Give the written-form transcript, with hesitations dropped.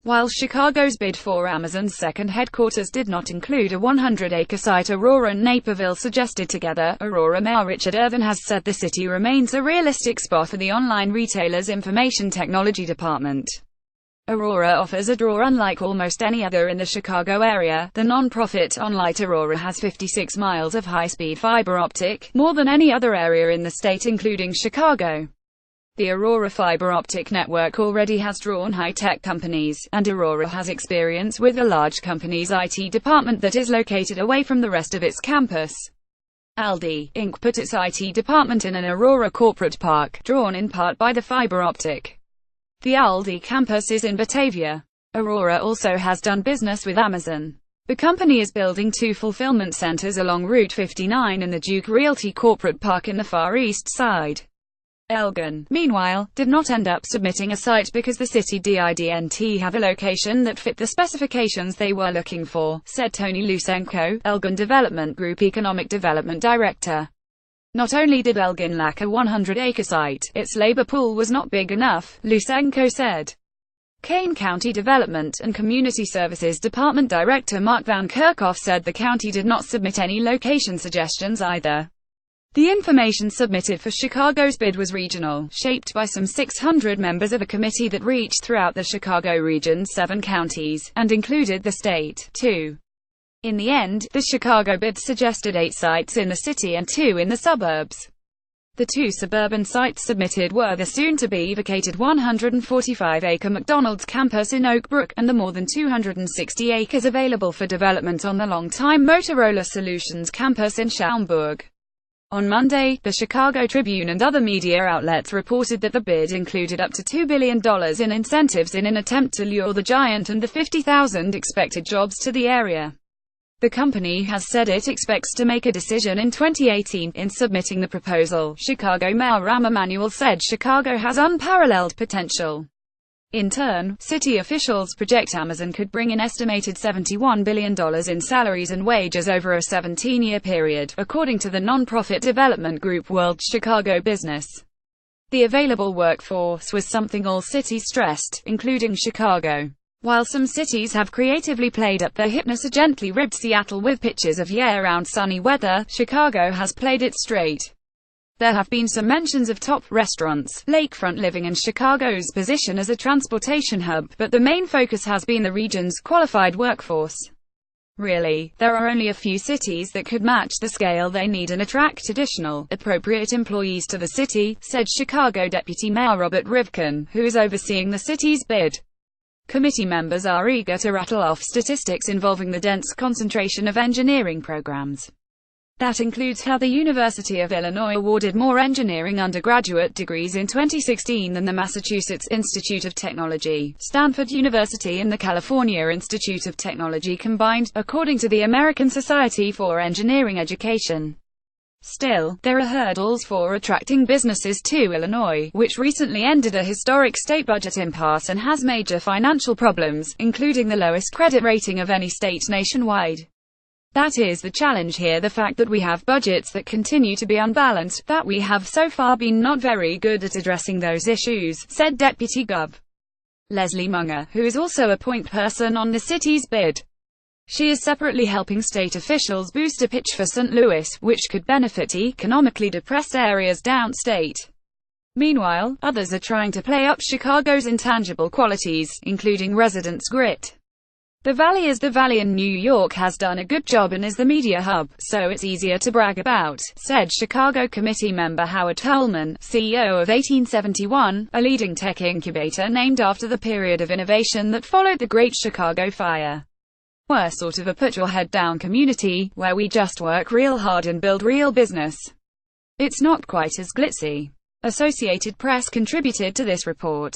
While Chicago's bid for Amazon's second headquarters did not include a 100-acre site, Aurora and Naperville suggested together, Aurora Mayor Richard Irvin has said the city remains a realistic spot for the online retailer's information technology department. Aurora offers a draw unlike almost any other in the Chicago area. The non-profit OnLight Aurora has 56 miles of high-speed fiber optic, more than any other area in the state including Chicago. The Aurora fiber optic network already has drawn high-tech companies, and Aurora has experience with a large company's IT department that is located away from the rest of its campus. Aldi, Inc. put its IT department in an Aurora corporate park, drawn in part by the fiber optic. The Aldi campus is in Batavia. Aurora also has done business with Amazon. The company is building 2 fulfillment centers along Route 59 in the Duke Realty corporate park in the Far East Side. Elgin, meanwhile, did not end up submitting a site because the city didn't have a location that fit the specifications they were looking for, said Tony Lusenko, Elgin Development Group Economic Development Director. Not only did Elgin lack a 100-acre site, its labor pool was not big enough, Lusenko said. Kane County Development and Community Services Department Director Mark Van Kerkhoff said the county did not submit any location suggestions either. The information submitted for Chicago's bid was regional, shaped by some 600 members of a committee that reached throughout the Chicago region's 7 counties, and included the state, too. In the end, the Chicago bid suggested 8 sites in the city and 2 in the suburbs. The 2 suburban sites submitted were the soon-to-be vacated 145-acre McDonald's campus in Oak Brook, and the more than 260 acres available for development on the long-time Motorola Solutions campus in Schaumburg. On Monday, the Chicago Tribune and other media outlets reported that the bid included up to $2 billion in incentives in an attempt to lure the giant and the 50,000 expected jobs to the area. The company has said it expects to make a decision in 2018. In submitting the proposal, Chicago Mayor Rahm Emanuel said Chicago has unparalleled potential. In turn, city officials project Amazon could bring in estimated $71 billion in salaries and wages over a 17-year period, according to the nonprofit development group World Chicago Business. The available workforce was something all cities stressed, including Chicago. While some cities have creatively played up their hipness or gently ribbed Seattle with pictures of year-round sunny weather, Chicago has played it straight. There have been some mentions of top restaurants, lakefront living and Chicago's position as a transportation hub, but the main focus has been the region's qualified workforce. Really, there are only a few cities that could match the scale they need and attract additional, appropriate employees to the city, said Chicago Deputy Mayor Robert Rivkin, who is overseeing the city's bid. Committee members are eager to rattle off statistics involving the dense concentration of engineering programs. That includes how the University of Illinois awarded more engineering undergraduate degrees in 2016 than the Massachusetts Institute of Technology, Stanford University and the California Institute of Technology combined, according to the American Society for Engineering Education. Still, there are hurdles for attracting businesses to Illinois, which recently ended a historic state budget impasse and has major financial problems, including the lowest credit rating of any state nationwide. That is the challenge here, the fact that we have budgets that continue to be unbalanced, that we have so far been not very good at addressing those issues, said Deputy Gov. Leslie Munger, who is also a point person on the city's bid. She is separately helping state officials boost a pitch for St. Louis, which could benefit economically depressed areas downstate. Meanwhile, others are trying to play up Chicago's intangible qualities, including residents' grit. The Valley is the Valley and New York has done a good job and is the media hub, so it's easier to brag about, said Chicago committee member Howard Tolman, CEO of 1871, a leading tech incubator named after the period of innovation that followed the Great Chicago Fire. We're sort of a put-your-head-down community, where we just work real hard and build real business. It's not quite as glitzy. Associated Press contributed to this report.